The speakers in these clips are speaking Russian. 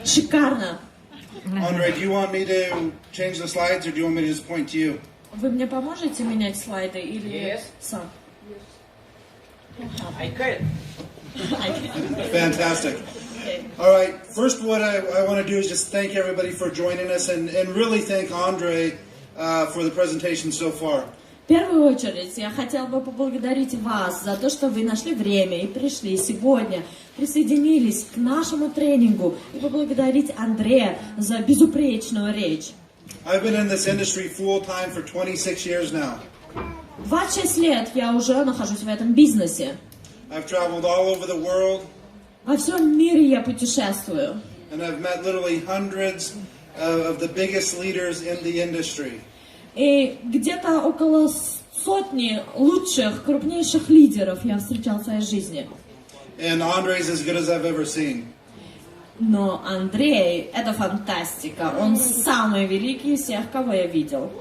Шикарно. Andre, do you want me to change the slides or do you want me to just point to you? Вы мне поможете менять слайды или сам? I can. Fantastic. All right, first what I want to do is just thank everybody for joining us and really thank Andre for the presentation so far. В первую очередь я хотела бы поблагодарить вас за то, что вы нашли время и пришли сегодня, присоединились к нашему тренингу и поблагодарить Андрея за безупречную речь. I've been in this industry full time for 26 years now. 26 лет я уже нахожусь в этом бизнесе. I've traveled all over the world. Во всем мире я путешествую. And I've met literally hundreds of the biggest leaders in the industry. И где-то около сотни лучших, крупнейших лидеров я встречал в своей жизни. And Andre's as good as I've ever seen. Но Андрей — это фантастика. Он самый великий из всех, кого я видел.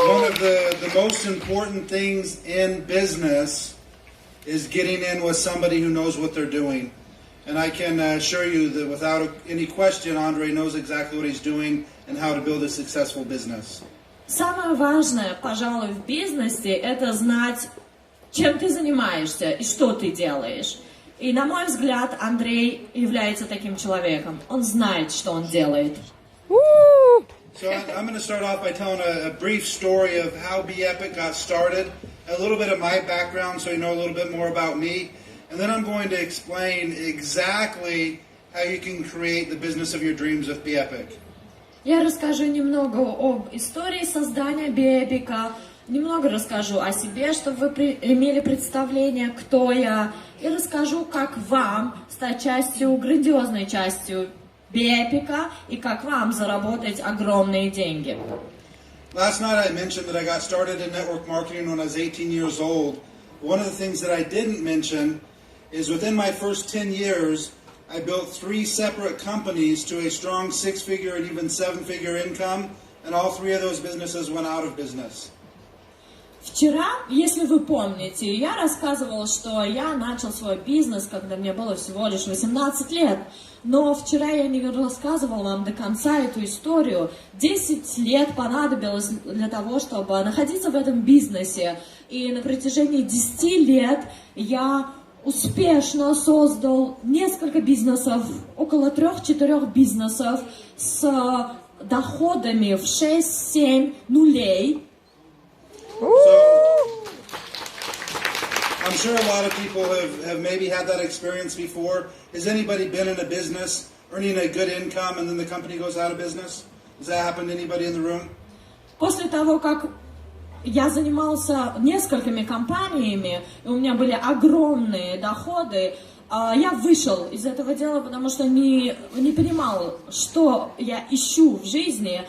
One of the most important things in business is getting in with somebody who knows what they're doing. And I can assure you that without any question, Andre knows exactly what he's doing and how to build a successful business. Самое важное, пожалуй, в бизнесе — это знать, чем ты занимаешься и что ты делаешь. И, на мой взгляд, Андрей является таким человеком. Он знает, что он делает. So I'm going to start off by telling a brief story of how Bepic got started, a little bit of my background so you know a little bit more about me. And then I'm going to explain exactly how you can create the business of your dreams with Bepic. Я расскажу немного об истории создания Бепика, немного расскажу о себе, чтобы вы имели представление, кто я, и расскажу, как вам стать частью, грандиозной частью Бепика, и как вам заработать огромные деньги. Last night I mentioned that I got started in network marketing when I was 18 years old. One of the things that I didn't mention is within my first 10 years, I built 3 separate companies to a strong 6-figure and even 7-figure income, and all 3 of those businesses went out of business. Вчера, если вы помните, я рассказывала, что я начал свой бизнес, когда мне было всего лишь 18 лет. Но вчера я не рассказывала вам до конца эту историю. 10 лет понадобилось для того, чтобы находиться в этом бизнесе. И на протяжении 10 лет я успешно создал несколько бизнесов, около 3-4 бизнесов с доходами в 6-7 нулей. So, I'm sure a lot of people have maybe had that experience before. Has anybody been in a business earning a good income and then the company goes out of business? Has that happened to anybody in the room? После того, как я занимался несколькими компаниями, и у меня были огромные доходы, я вышел из этого дела, потому что не понимал, что я ищу в жизни.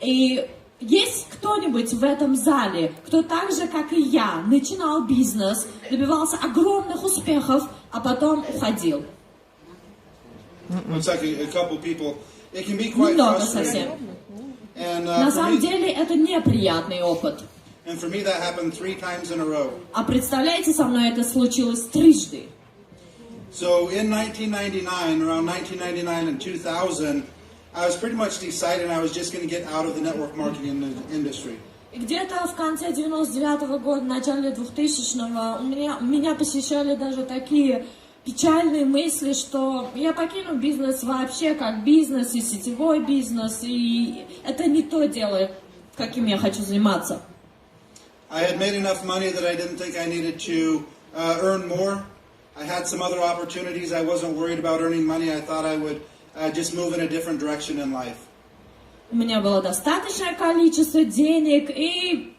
И есть кто-нибудь в этом зале, кто так же, как и я, начинал бизнес, добивался огромных успехов, а потом уходил? Немного совсем. На самом деле это неприятный опыт. А представляете, со мной это случилось трижды. So in 1999, around 1999 and 2000, I was pretty much decided I was just going to get out of the network marketing industry. И где-то в конце 99-го года, начале 2000-го меня посещали даже такие печальные мысли, что я покину бизнес вообще как бизнес и сетевой бизнес, и это не то дело, каким я хочу заниматься. I had made enough money that I didn't think I needed to earn more. I had some other opportunities. I wasn't worried about earning money. I thought I would just move in a different direction in life. У меня было достаточное количество денег, и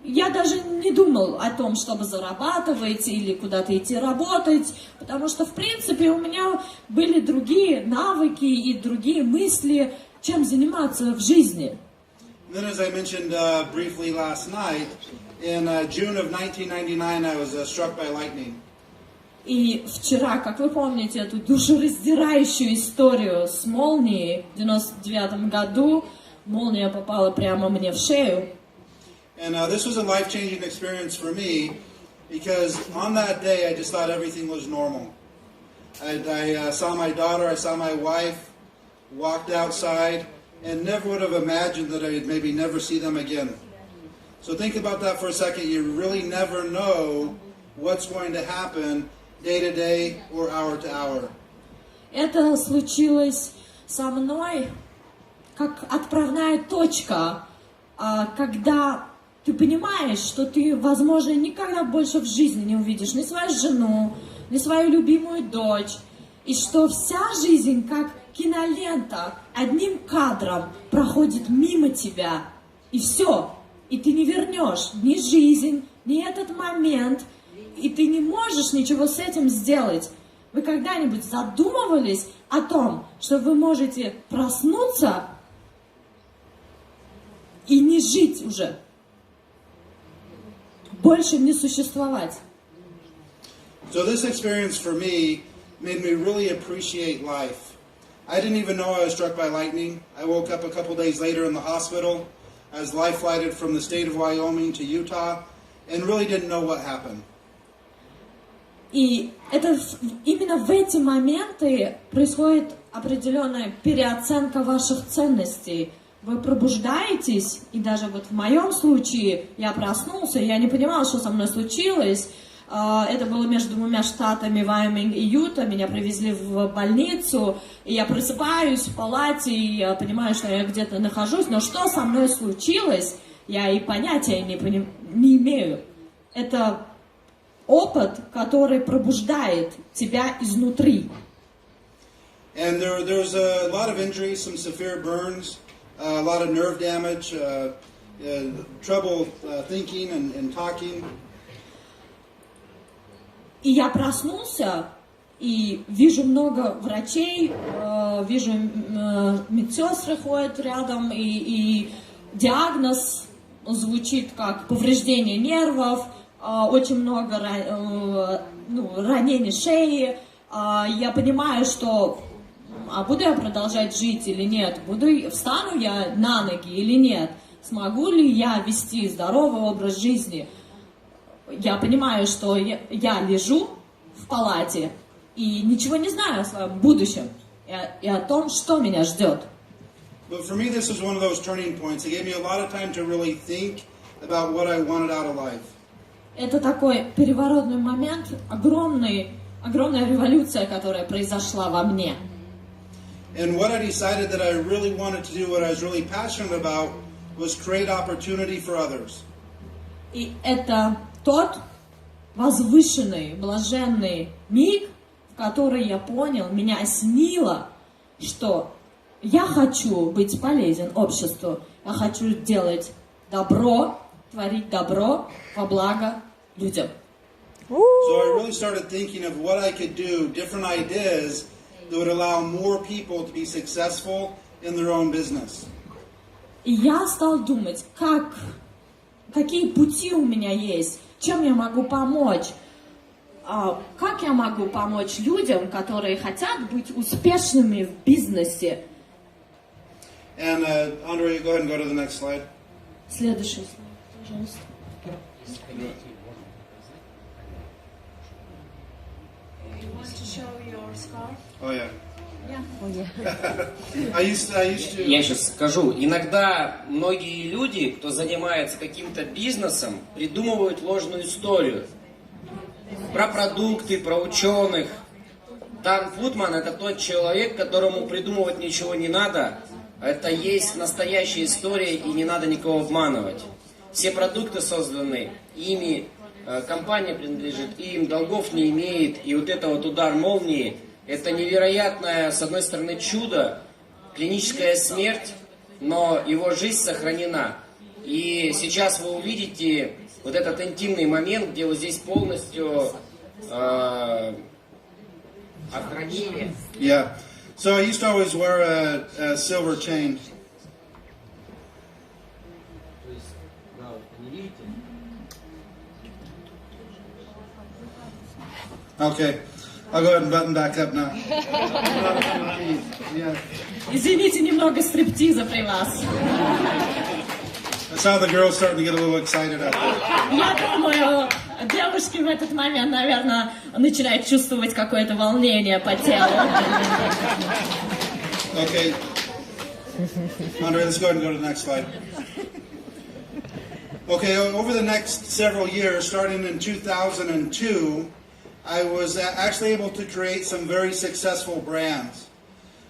я даже не думал о том, чтобы зарабатывать или куда-то идти работать, потому что, в принципе, у меня были другие навыки и другие мысли, чем заниматься в жизни. Then, as I mentioned briefly last night, in June of 1999, I was struck by lightning. И вчера, как вы помните, эту душераздирающую историю с молнией в 99 году, молния попала прямо мне в шею. And this was a life-changing experience for me because on that day I just thought everything was normal. I saw my daughter, I saw my wife, walked outside, and never would have imagined that I'd maybe never see them again. So think about that for a second. You really never know what's going to happen day to day or hour to hour. Это случилось со мной как отправная точка, когда ты понимаешь, что ты, возможно, никогда больше в жизни не увидишь ни свою жену, ни свою любимую дочь, и что вся жизнь, как кинолента, одним кадром проходит мимо тебя, и все, и ты не вернешь ни жизнь, ни этот момент, и ты не можешь ничего с этим сделать. Вы когда-нибудь задумывались о том, что вы можете проснуться и не жить уже, больше не существовать? So this experience for me made me really appreciate life. I didn't even know I was struck by lightning. I woke up a couple days later in the hospital. I was life flighted from the state of Wyoming to Utah and really didn't know what happened. И это именно в эти моменты происходит определенная переоценка ваших ценностей. Вы пробуждаетесь, и даже вот в моем случае я проснулся, я не понимала, что со мной случилось. Это было между двумя штатами, Вайоминг и Юта. Меня привезли в больницу, и я просыпаюсь в палате, и я понимаю, что я где-то нахожусь. Но что со мной случилось, я и понятия не имею. Это опыт, который пробуждает тебя изнутри. And there's a lot of injuries, some severe burns, a lot of nerve damage, trouble thinking and talking. И я проснулся, и вижу много врачей, вижу медсестры ходят рядом, и диагноз звучит как повреждение нервов, очень много ранений шеи. Я понимаю, что буду я продолжать жить или нет, встану я на ноги или нет, смогу ли я вести здоровый образ жизни. Я понимаю, что я лежу в палате и ничего не знаю о своем будущем и о том, что меня ждет. But for me, this was one of those turning points. It gave me a lot of time to really think about what I wanted out of life. Это такой переворотный момент, огромная революция, которая произошла во мне. And what I decided that I really wanted to do, what I was really passionate about, was create opportunity for others. И это тот возвышенный, блаженный миг, в который я понял, меня осенило, что я хочу быть полезен обществу, я хочу делать добро, творить добро во благо людям. So I really started thinking of what I could do, different ideas that would allow more people to be successful in their own business. И я стал думать, какие пути у меня есть, чем я могу помочь, как я могу помочь людям, которые хотят быть успешными в бизнесе. And Andre, go ahead and go to the next slide. Следующий слайд, пожалуйста. You want to show your scarf? Oh yeah. Yeah. I used to. Я сейчас скажу. Иногда многие люди, кто занимается каким-то бизнесом, придумывают ложную историю. Про продукты, про ученых. Дан Путман — это тот человек, которому придумывать ничего не надо. Это есть настоящая история, и не надо никого обманывать. Все продукты созданы ими, компания принадлежит им, долгов не имеет. И вот это вот удар молнии — это невероятное, с одной стороны, чудо, клиническая смерть, но его жизнь сохранена. И сейчас вы увидите вот этот интимный момент, где вот здесь полностью охранение. Yeah. So I used to always wear a silver chain. Okay. I'll go ahead and button back up now. Yeah. Извините, немного стриптиза при вас. That's how the girls starting to get a little excited out there. Я думаю, Девушки в этот момент, наверное, начинают чувствовать какое-то волнение по телу. Okay. Andre, let's go ahead and go to the next slide. Okay, over the next several years, starting in 2002, I was actually able to create some very successful brands.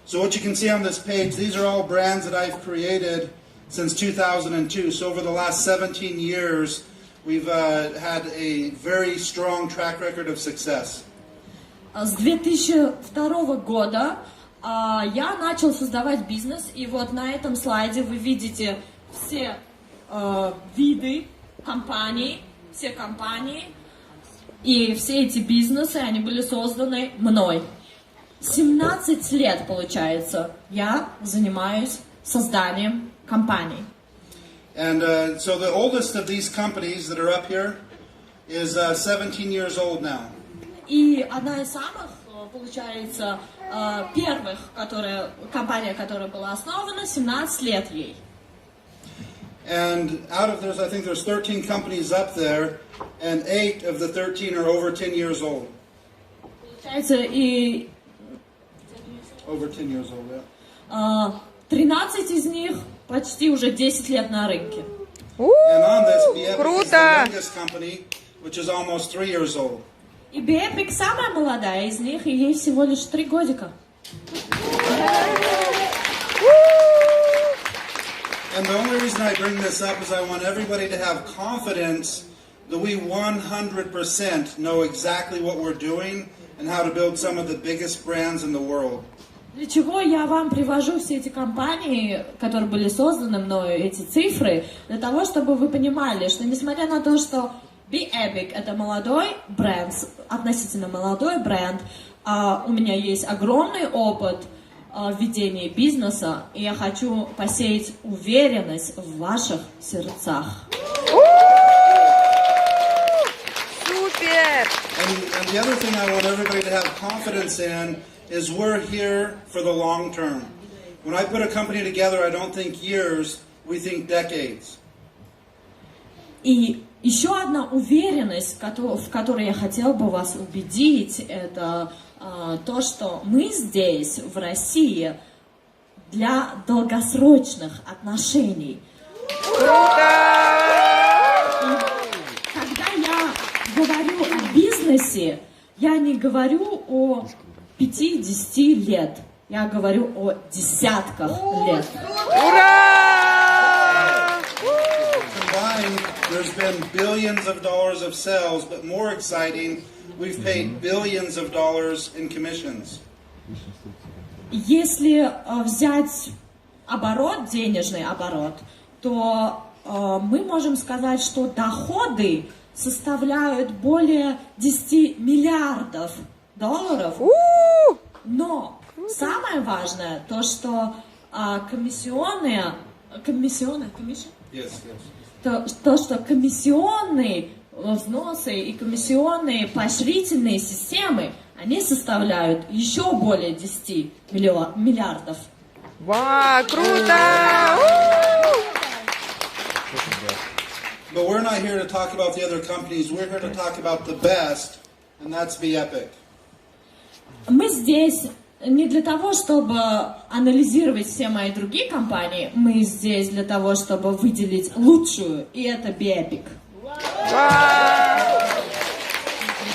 So what you can see on this page, these are all brands that I've created since 2002. So over the last 17 years, we've had a very strong track record of success. С 2002 года я начал создавать бизнес, и вот на этом слайде вы видите все виды компаний, все компании, и все эти бизнесы, они были созданы мной. 17 лет, получается, я занимаюсь созданием компаний. And so the oldest of these companies that are up here is 17 years old now. И одна из самых, получается, первых, компания, которая была основана, 17 лет ей. And out of those, I think there's 13 companies up there, and 8 of the 13 are over 10 years old. Получается, и Over 10 years old, yeah. 13 из них почти уже 10 лет на рынке. And on this, Bepic is the youngest company, which is almost 3 years old. И Bepic самая молодая из них, и ей всего лишь 3 годика. And the only reason I bring this up is I want everybody to have confidence that we 100% know exactly what we're doing and how to build some of the biggest brands in the world. Для чего я вам привожу все эти компании, которые были созданы мною, эти цифры, для того, чтобы вы понимали, что несмотря на то, что Bepic это молодой бренд, относительно молодой бренд, у меня есть огромный опыт ведения бизнеса, и я хочу посеять уверенность в ваших сердцах. Супер! And the other thing I want everybody to have confidence in is we're here for the long term. When I put a company together, I don't think years, we think decades. И еще одна уверенность, в которой я хотела бы вас убедить, это то, что мы здесь, в России, для долгосрочных отношений. Круто! Когда я говорю о бизнесе, я не говорю о 5-10 лет, я говорю о десятках лет. Ура! Combined, there's been billions of dollars of sales, but more exciting, we've paid billions of dollars in commissions. Если взять оборот, денежный оборот, то мы можем сказать, что доходы составляют более 10 миллиардов долларов. Но самое важное, то, что комиссионные взносы и комиссионные поощрительные системы, они составляют еще более 10 миллиардов. Вау, круто! But we're not here to talk about the other companies, we're here to talk about the best, and that's Bepic. Мы здесь не для того, чтобы анализировать все мои другие компании, мы здесь для того, чтобы выделить лучшую, и это Bepic.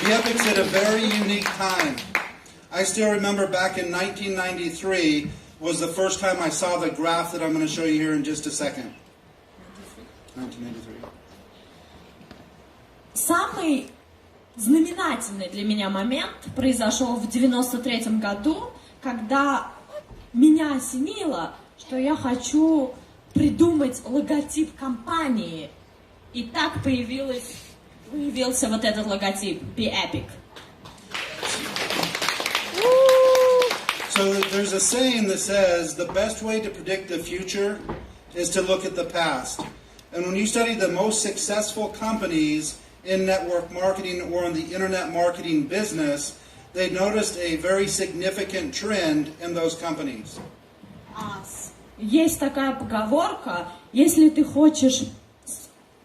Bepic's at a very unique time. I still remember back in 1993 was the first time I saw the graph that I'm going to show you here in just a second. 1993. Самый знаменательный для меня момент произошел в 93-м году, когда меня осенило, что я хочу придумать логотип компании. И так появился вот этот логотип Bepic. So there's a saying that says the best way to predict the future is to look at the past. And when you study the most successful companies in network marketing or in the internet marketing business, they noticed a very significant trend in those companies. Есть такая поговорка, если ты хочешь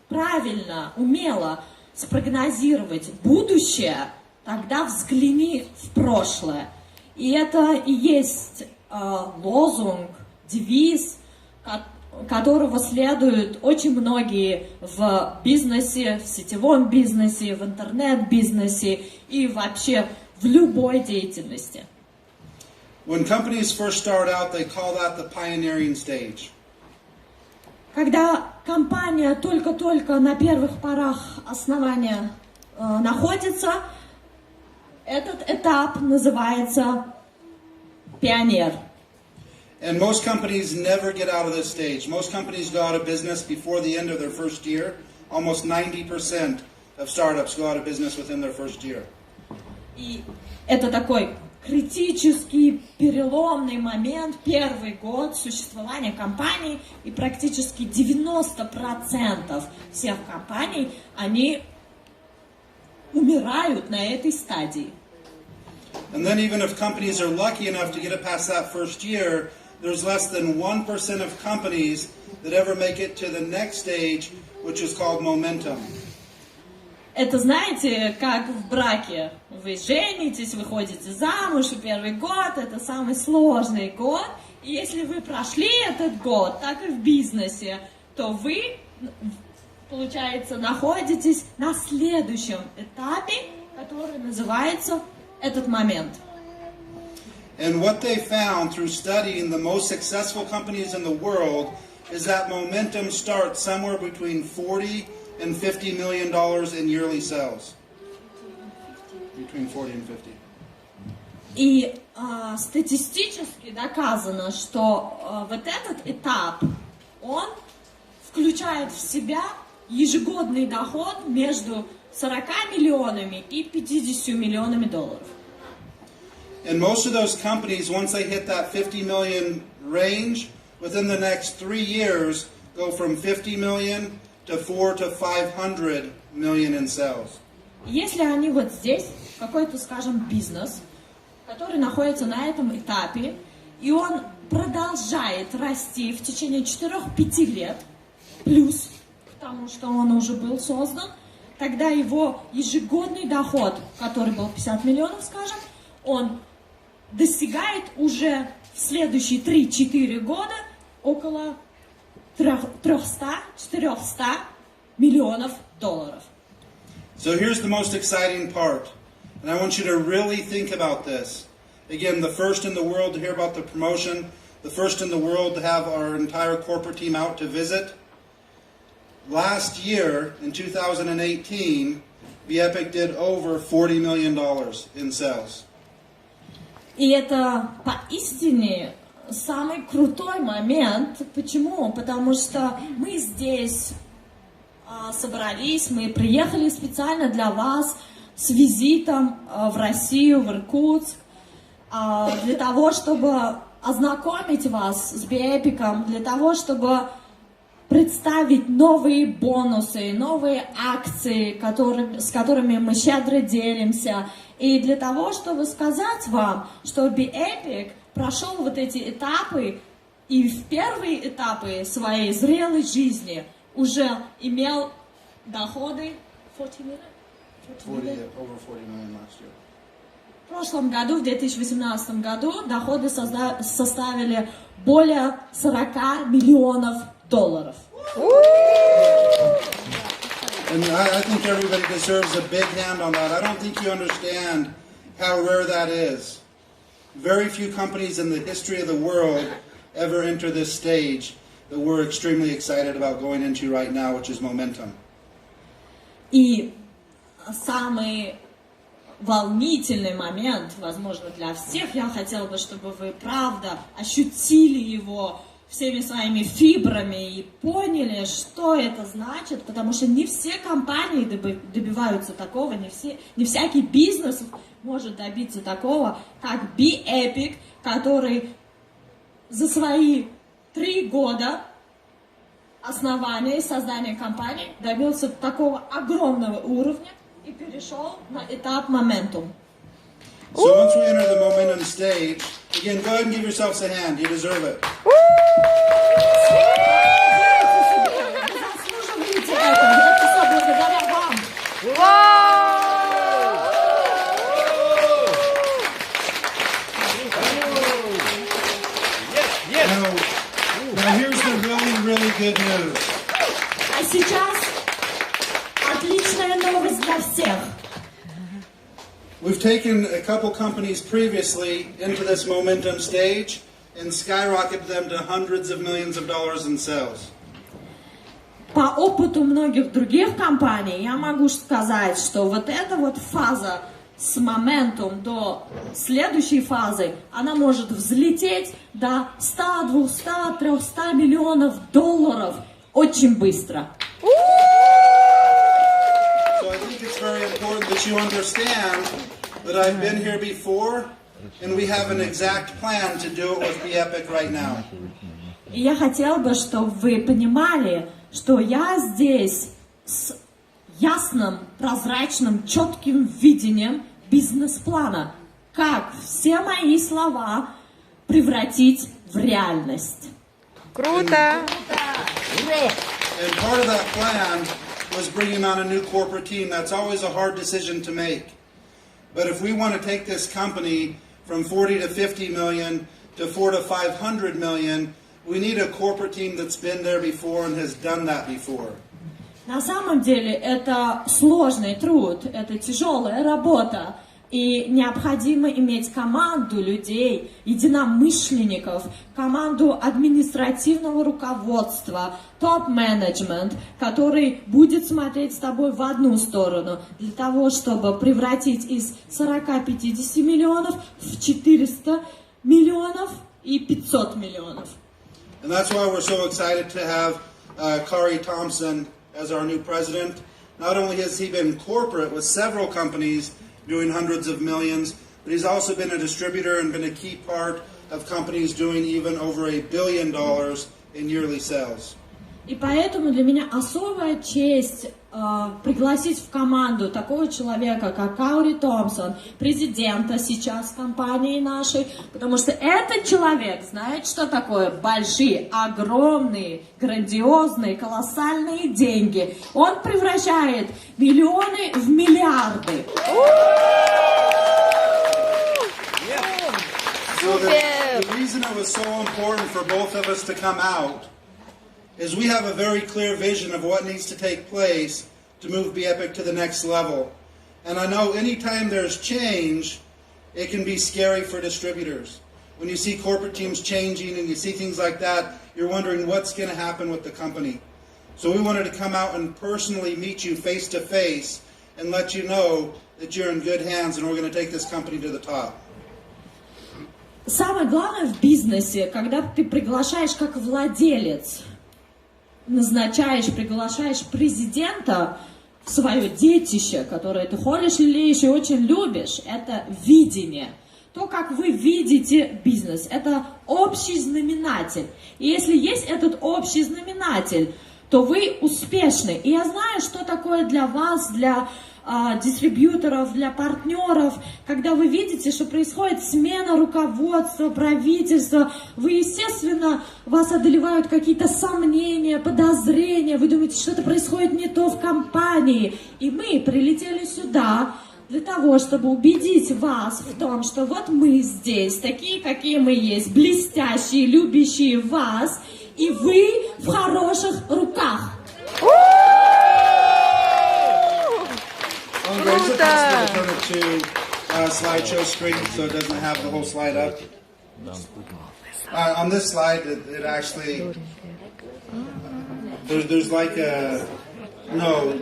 правильно, умело спрогнозировать будущее, тогда взгляни в прошлое. И это и есть лозунг, девиз, которого следуют очень многие в бизнесе, в сетевом бизнесе, в интернет-бизнесе и вообще в любой деятельности. When companies first start out, they call that the pioneering stage. Когда компания только-только на первых порах основания находится, этот этап называется пионер. And most companies never get out of this stage. Most companies go out of business before the end of their first year. Almost 90% of startups go out of business within their first year. И это такой критический, переломный момент, первый год существования компании, и практически 90% всех компаний, они умирают на этой стадии. And then even if companies are lucky enough to get it past that first year, there's less than 1% of companies that ever make it to the next stage, which is called momentum. Это, знаете, как в браке. Вы женитесь, выходите замуж, и первый год – это самый сложный год. И если вы прошли этот год, так и в бизнесе, то вы, получается, находитесь на следующем этапе, который называется этот момент. And what they found through studying the most successful companies in the world is that momentum starts somewhere between 40 and $50 million in yearly sales. Between 40 and 50. И статистически доказано, что вот этот этап, он включает в себя ежегодный доход между 40 миллионами и 50 миллионами долларов. And most of those companies, once they hit that 50 million range, within the next 3 years, go from 50 million to 4 to 500 million in sales. Если они вот здесь, какой-то, скажем, бизнес, который находится на этом этапе, и он продолжает расти в течение 4-5 лет, плюс к тому, что он уже был создан, тогда его ежегодный доход, который был 50 миллионов, скажем, он достигает уже в следующие 3-4 года около 300-400 миллионов долларов. So here's the most exciting part, and I want you to really think about this. Again, the first in the world to hear about the promotion, the first in the world to have our entire corporate team out to visit. Last year, in 2018, Bepic did over $40 million in sales. И это поистине самый крутой момент. Почему? Потому что мы здесь собрались, мы приехали специально для вас с визитом в Россию, в Иркутск, для того, чтобы ознакомить вас с Бепиком, для того, чтобы представить новые бонусы, новые акции, с которыми мы щедро делимся, и для того, чтобы сказать вам, что Bepic прошел вот эти этапы, и в первые этапы своей зрелой жизни уже имел доходы 40 million? Over 40 million last year. В прошлом году, в 2018 году, доходы составили более 40 миллионов долларов. And I think everybody deserves a big hand on that. I don't think you understand how rare that is. Very few companies in the history of the world ever enter this stage that we're extremely excited about going into right now, which is momentum. И самый волнительный момент, возможно, для всех, я хотела бы, чтобы вы, правда, ощутили его всеми своими фибрами и поняли, что это значит, потому что не все компании добиваются такого, не всякий бизнес может добиться такого, как Bepic, который за свои 3 года основания и создания компании добился такого огромного уровня и перешел на этап моментум. So once we enter the momentum stage, again, go ahead and give yourselves a hand. You deserve it. Вы заслуживаете этого. Это все благодаря вам. We've taken a couple companies previously into this momentum stage and skyrocketed them to hundreds of millions of dollars in sales. По опыту многих других компаний я могу сказать, что вот эта вот фаза с моментом до следующей фазы, она может взлететь до 100, 200, 300 миллионов долларов очень быстро. So I think it's very important that you understand that I've been here before and we have an exact plan to do it with Bepic right now. И я хотела бы, чтобы вы понимали, что я здесь с ясным, прозрачным, четким видением бизнес-плана, как все мои слова превратить в реальность. Круто! And part of that plan was bringing on a new corporate team. That's always a hard decision to make. But if we want to take this company from 40 to 50 million to 400 to 500 million, we need a corporate team that's been there before and has done that before. На самом деле это сложный труд, это тяжелая работа. И необходимо иметь команду людей, единомышленников, команду административного руководства, топ-менеджмент, который будет смотреть с тобой в одну сторону, для того, чтобы превратить из 40-50 миллионов в 400 миллионов и 500 миллионов. And that's why we're so excited to have Kari Thompson as our new president. Not only has he been corporate with several companies doing hundreds of millions, but he's also been a distributor and been a key part of companies doing even over $1 billion in yearly sales. И поэтому для меня особая честь пригласить в команду такого человека, как Кари Томпсон, президента сейчас компании нашей, потому что этот человек знает, что такое большие, огромные, грандиозные, колоссальные деньги. Он превращает миллионы в миллиарды. So the reason it was so important for both of us to come out is we have a very clear vision of what needs to take place to move Bepic to the next level. And I know anytime there's change, it can be scary for distributors. When you see corporate teams changing and you see things like that, you're wondering what's going to happen with the company. So we wanted to come out and personally meet you face to face and let you know that you're in good hands and we're going to take this company to the top. Самое главное в бизнесе, когда ты приглашаешь как владелец, приглашаешь президента в свое детище, которое ты холишь, лелеешь и очень любишь, это видение. То, как вы видите бизнес, это общий знаменатель. И если есть этот общий знаменатель, то вы успешны. И я знаю, что такое для вас, для дистрибьюторов, для партнеров, когда вы видите, что происходит смена руководства, правительства, вы, естественно, вас одолевают какие-то сомнения, подозрения, вы думаете, что-то происходит не то в компании. И мы прилетели сюда для того, чтобы убедить вас в том, что вот мы здесь, такие, какие мы есть, блестящие, любящие вас, и вы в хороших руках. Is it possible to turn it to slideshow screen so it doesn't have the whole slide up? On this slide, it actually, there's like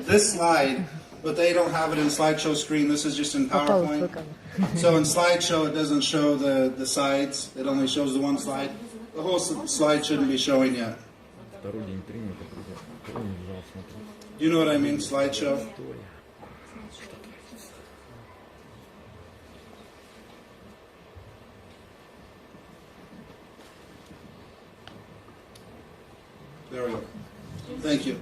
this slide, but they don't have it in slideshow screen. This is just in PowerPoint. So in slideshow, it doesn't show the sides. It only shows the one slide. The whole slide shouldn't be showing yet. Do you know what I mean, slideshow? There we go. Thank you.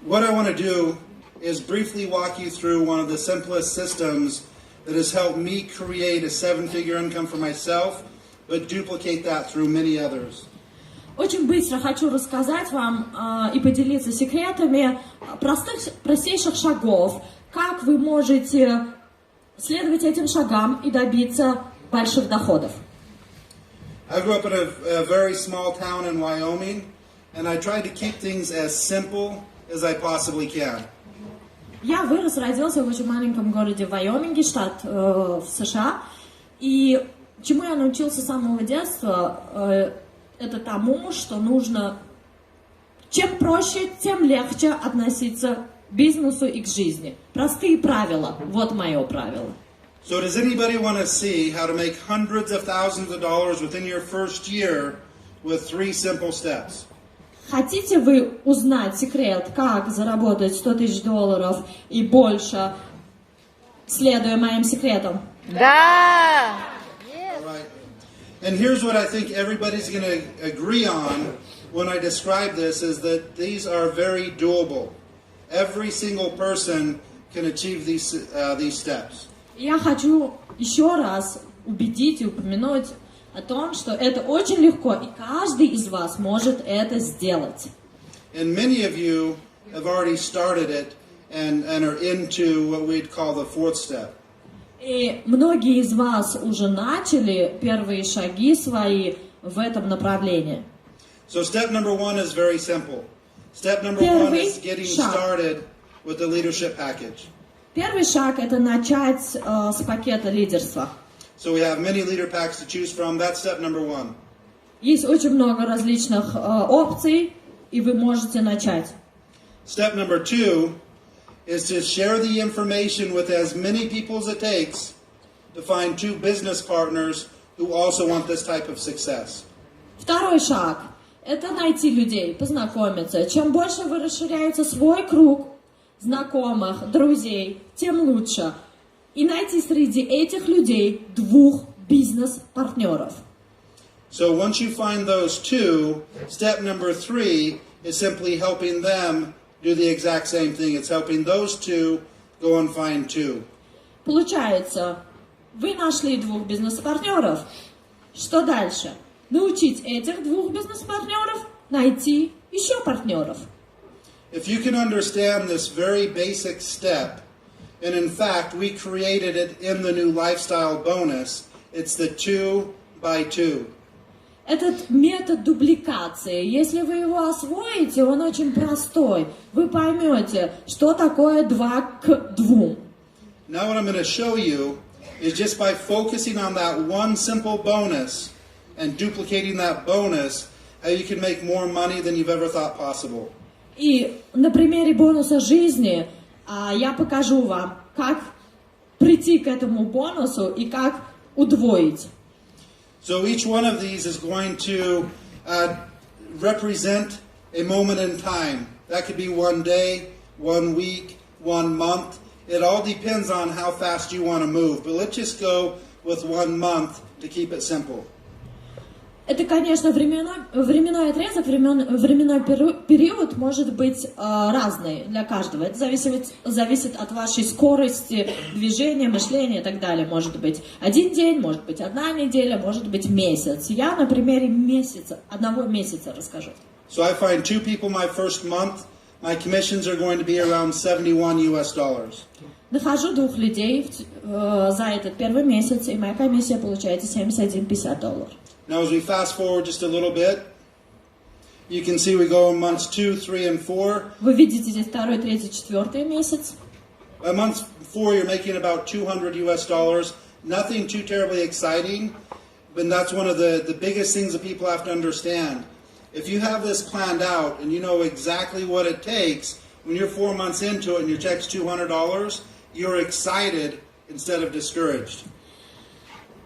What I want to do is briefly walk you through one of the simplest systems that has helped me create a seven-figure income for myself, but duplicate that through many others. Очень быстро хочу рассказать вам и поделиться секретами простейших шагов, как вы можете следовать этим шагам и добиться больших доходов. I grew up in a very small town in Wyoming, and I tried to keep things as simple as I possibly can. Я родился в очень маленьком городе Вайоминге, штат в США. И чему я научился с самого детства, это тому, что нужно, чем проще, тем легче относиться к бизнесу и к жизни. Простые правила, вот мое правило. So does anybody want to see how to make hundreds of thousands of dollars within your first year with 3 simple steps? Хотите вы узнать секрет, как заработать $100 000 и больше, следуя моим секретам? Да! All right. And here's what I think everybody's going to agree on when I describe this is that these are very doable. Every single person can achieve these steps. Я хочу еще раз убедить и упомянуть о том, что это очень легко, и каждый из вас может это сделать. And many of you have already started it and are into what we'd call the 4th step. И многие из вас уже начали первые шаги свои в этом направлении. So step number 1 is very simple. Step number 1 is getting started with the leadership package. Первый шаг – это начать с пакета лидерства. So we have many leader packs to choose from. That's step number 1. Есть очень много различных опций, и вы можете начать. Step number 2 is to share the information with as many people as it takes to find 2 business partners who also want this type of success. Второй шаг – это найти людей, познакомиться. Чем больше вы расширяете свой круг знакомых, друзей, тем лучше. И найти среди этих людей 2 бизнес-партнеров. So once you find those 2, step number 3 is simply helping them do the exact same thing. It's helping those 2 go and find 2. Получается, вы нашли 2 бизнес-партнеров. Что дальше? Научить этих 2 бизнес-партнеров найти еще партнеров. If you can understand this very basic step, and in fact we created it in the new lifestyle bonus, it's the 2 by 2. Этот метод дубликации, если вы его освоите, он очень простой. Вы поймете, что такое 2 к 2. Now what I'm going to show you is just by focusing on that one simple bonus and duplicating that bonus, how you can make more money than you've ever thought possible. И на примере бонуса жизни я покажу вам, как прийти к этому бонусу и как удвоить. So each one of these is going to represent a moment in time. That could be 1 day, 1 week, 1 month. It all depends on how fast you want to move. But let's just go with 1 month to keep it simple. Это, конечно, временной отрезок, временной период может быть разный для каждого. Это зависит от вашей скорости движения, мышления и так далее. Может быть 1 день, может быть 1 неделя, может быть месяц. Я на примере одного месяца расскажу. So I find 2 people my first month. My commissions are going to be around $71. Нахожу 2 людей за этот первый месяц, и моя комиссия получается $71.50. Now, as we fast forward just a little bit, you can see we go in months 2, 3, and 4. Вы видите здесь 2, 3, 4 месяц. By month 4, you're making about $200. Nothing too terribly exciting, but that's one of the biggest things that people have to understand. If you have this planned out and you know exactly what it takes, when you're 4 months into it and your check's $200, you're excited instead of discouraged.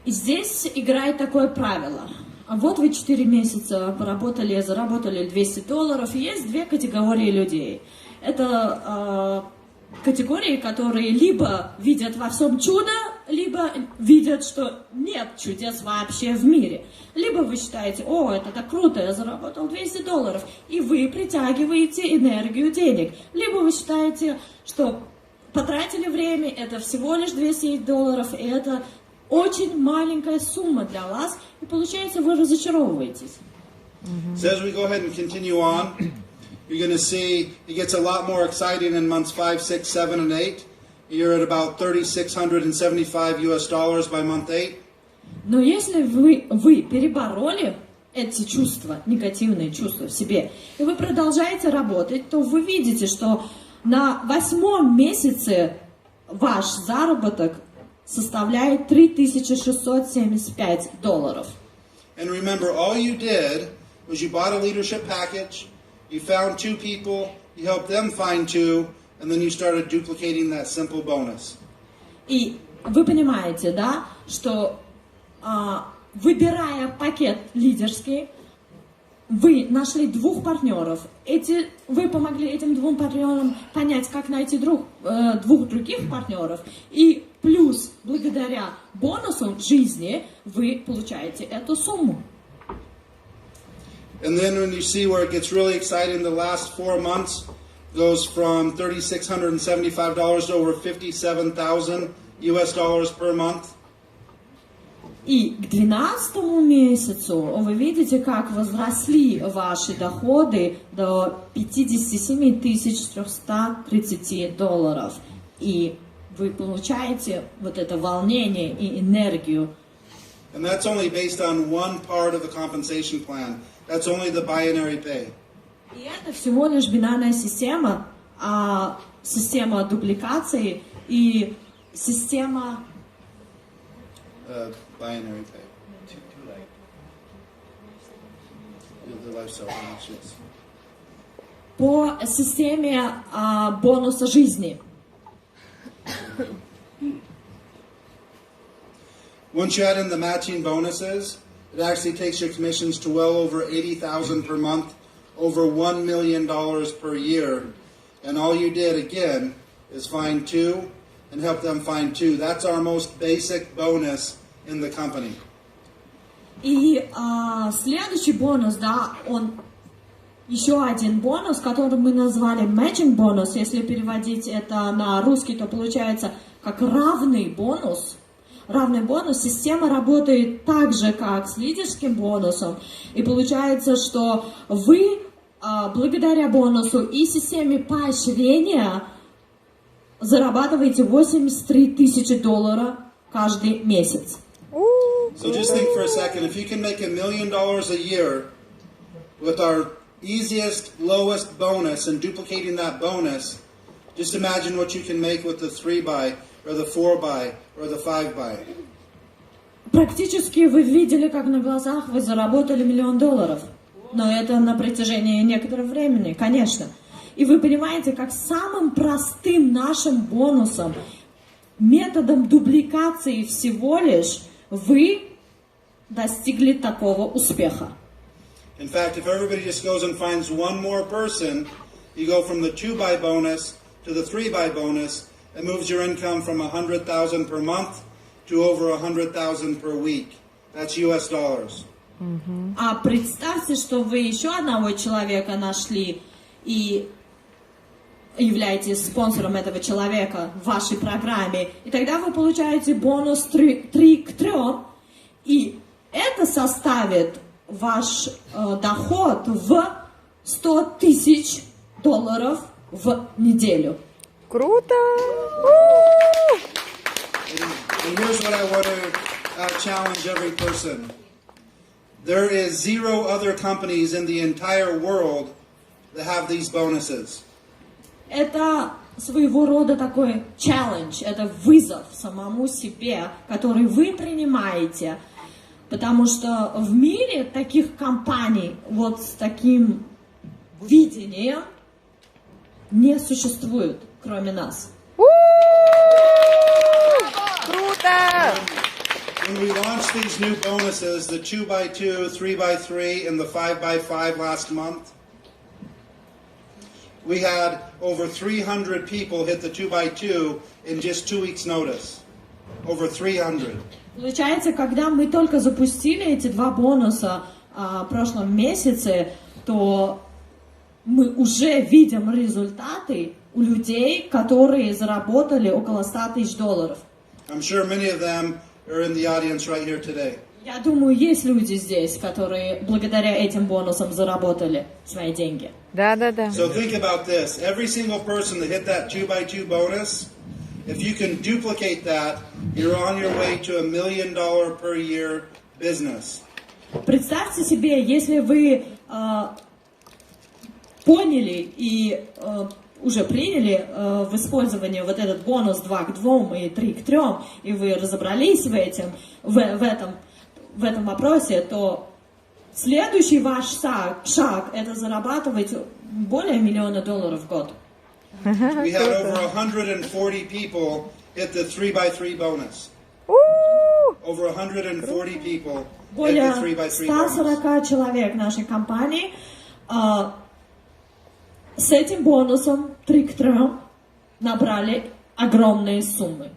И здесь играет такое правило. Вот вы 4 месяца поработали, заработали $200, и есть 2 категории людей. Это категории, которые либо видят во всем чудо, либо видят, что нет чудес вообще в мире. Либо вы считаете, о, это так круто, я заработал $200, и вы притягиваете энергию денег. Либо вы считаете, что потратили время, это всего лишь $200, и это очень маленькая сумма для вас, и получается, вы разочаровываетесь. So as we go ahead and continue on, you're going to see it gets a lot more exciting in months 5, 6, 7, and 8. You're at about $3,675 by month 8. Но если вы перебороли эти чувства, негативные чувства в себе, и вы продолжаете работать, то вы видите, что На 8-м месяце ваш заработок составляет $3675. And remember, all you did was you bought a leadership package, you found 2 people, you helped them find 2, and then you started duplicating that simple bonus. И вы понимаете, да, что выбирая пакет лидерский, вы нашли 2 партнеров. Вы помогли этим 2 партнерам понять, как найти 2 других партнеров. И плюс, благодаря бонусу жизни, вы получаете эту сумму. And then when you see where it gets really exciting, the last 4 months goes from $3,675 to over $57,000 per month. И к 12-му месяцу вы видите, как возросли ваши доходы до $57 330. И вы получаете вот это волнение и энергию. And that's only based on one part of the compensation plan. That's only the binary pay. И это всего лишь бинарная система, система дубликации и система... Binary pay. The lifestyle bonus, yes. По системе бонуса жизни. Once you add in the matching bonuses, it actually takes your commissions to well over $80,000 per month, over $1 million per year. And all you did, again, is find 2 and help them find 2. That's our most basic bonus in the company. И следующий бонус, да, он еще один бонус, который мы назвали matching бонус. Если переводить это на русский, то получается как равный бонус. Равный бонус. Система работает так же, как с лидерским бонусом. И получается, что вы благодаря бонусу и системе поощрения зарабатываете $83 000 каждый месяц. So just think for a second, if you can make $1 million a year with our easiest, lowest bonus and duplicating that bonus, just imagine what you can make with the 3-buy or the 4-buy or the 5-buy. Практически вы видели, как на глазах вы заработали $1 миллион. Но это на протяжении некоторого времени, конечно. И вы понимаете, как самым простым нашим бонусом, методом дубликации всего лишь, вы достигли такого успеха. In fact, if everybody just goes and finds one more person, you go from the 2-buy bonus to the 3-buy bonus, it moves your income from $100,000 per month to over $100,000 per week. That's US dollars. А представьте, что вы еще одного человека нашли и являетесь спонсором этого человека в вашей программе, и тогда вы получаете бонус 3 к 3, и это составит ваш доход в $100 000 в неделю. Круто! And here's what I want to challenge every person. There is 0 other companies in the entire world that have these bonuses. Это своего рода такой челлендж, это вызов самому себе, который вы принимаете, потому что в мире таких компаний вот с таким видением не существует, кроме нас. Круто! When we launched these new bonuses, the 2x2, 3x3, and the 5x5 last month, we had over 300 people hit the 2x2 in just 2 weeks' notice. Over 300. Получается, когда мы только запустили эти 2 бонуса в прошлом месяце, то мы уже видим результаты у людей, которые заработали около $100 000. I'm sure many of them are in the audience right here today. Я думаю, есть люди здесь, которые благодаря этим бонусам заработали свои деньги. Да. So think about this. Every single person that hit that 2x2 bonus, if you can duplicate that, you're on your way to $1 million per year business. Представьте себе, если вы поняли и уже приняли в использование вот этот бонус 2 к 2 и 3 к 3, и вы разобрались в этом вопросе, то следующий ваш шаг это зарабатывать более $1 миллиона в год. We had over 140 people hit the 3x3 bonus. Over 140 people hit Более the 3x3 bonus. 140 человек нашей компании с этим бонусом 3 к 3 набрали огромные суммы.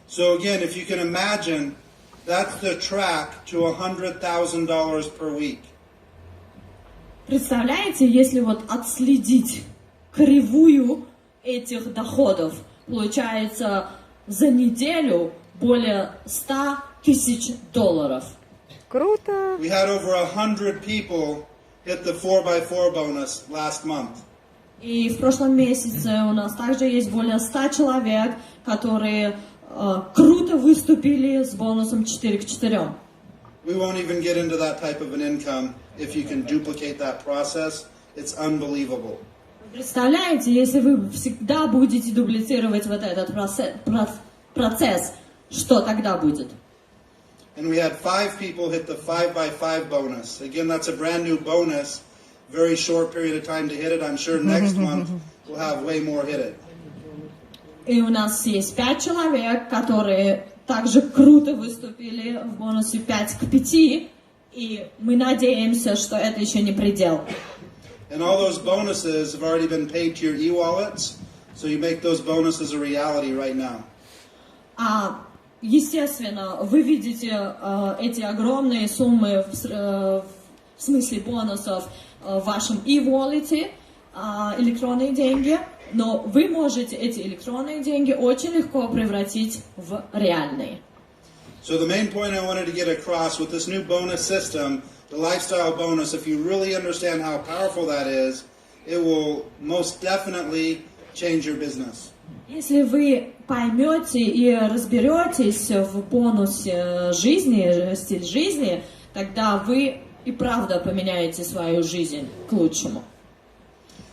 So again, if you can imagine, that's the track to $100,000 per week. Представляете, если вот отследить кривую этих доходов, получается за неделю более $100,000. Круто. We had over 100 people hit the 4x4 bonus last month. И в прошлом месяце у нас также есть более 100 человек, которые круто выступили с бонусом 4 к 4. We won't even get into that type of an income. If you can duplicate that process, it's unbelievable. Представляете, если вы всегда будете дублицировать вот этот процесс, что тогда будет? And we had 5 people hit the 5x5 bonus. Again, that's a brand new bonus. Very short period of time to hit it. I'm sure next month we'll have way more hit it. И у нас есть 5 человек, которые также круто выступили в бонусе 5 к 5, и мы надеемся, что это еще не предел. And all those bonuses have already been paid to your e-wallets, so you make those bonuses a reality right now. Естественно, вы видите эти огромные суммы в смысле бонусов в вашем e-wallet, электронные деньги, но вы можете эти электронные деньги очень легко превратить в реальные. So the main point I wanted to get across with this new bonus system, the lifestyle bonus, if you really understand how powerful that is, it will most definitely change your business. Если вы поймете и разберетесь в бонусе жизни, стиль жизни, тогда вы и правда поменяете свою жизнь к лучшему.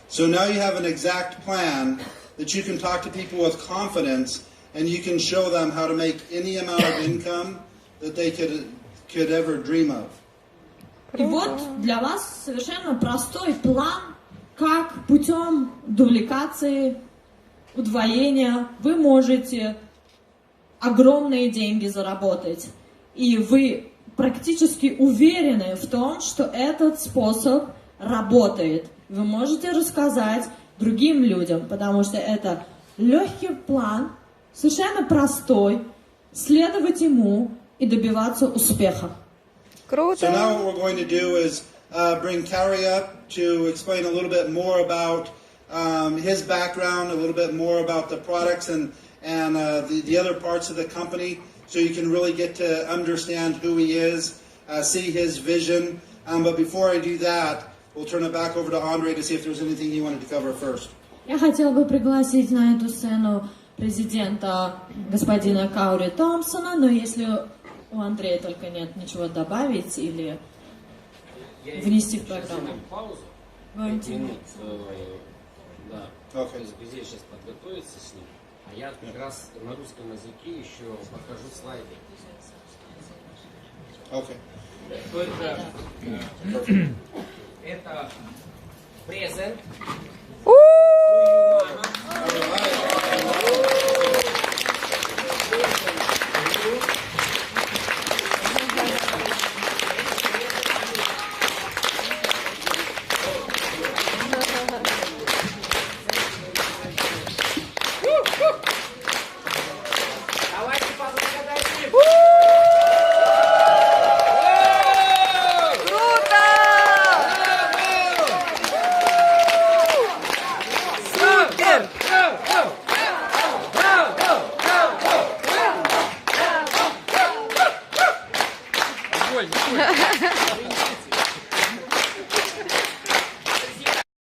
So now you have an exact plan that you can talk to people with confidence and you can show them how to make any amount of income that they could ever dream of. И вот для вас совершенно простой план, как путем дубликации, удвоения вы можете огромные деньги заработать. И вы практически уверены в том, что этот способ работает. Вы можете рассказать другим людям, потому что это легкий план, совершенно простой, следовать ему и добиваться успеха. Круто. So now what we're going to do is bring Carrie up to explain a little bit more about his background, a little bit more about the products and the other parts of the company, so you can really get to understand who he is, see his vision. But before I do that, we'll turn it back over to Andre to see if there's anything he wanted to cover first. Я хотела бы пригласить на эту сцену президента господина Каури Томпсона, но если у Андрея только нет ничего добавить или внести в программу. Минут, да. Okay. То есть где сейчас подготовиться с ним, а я как раз на русском языке еще покажу слайды. Okay. Это презент. О,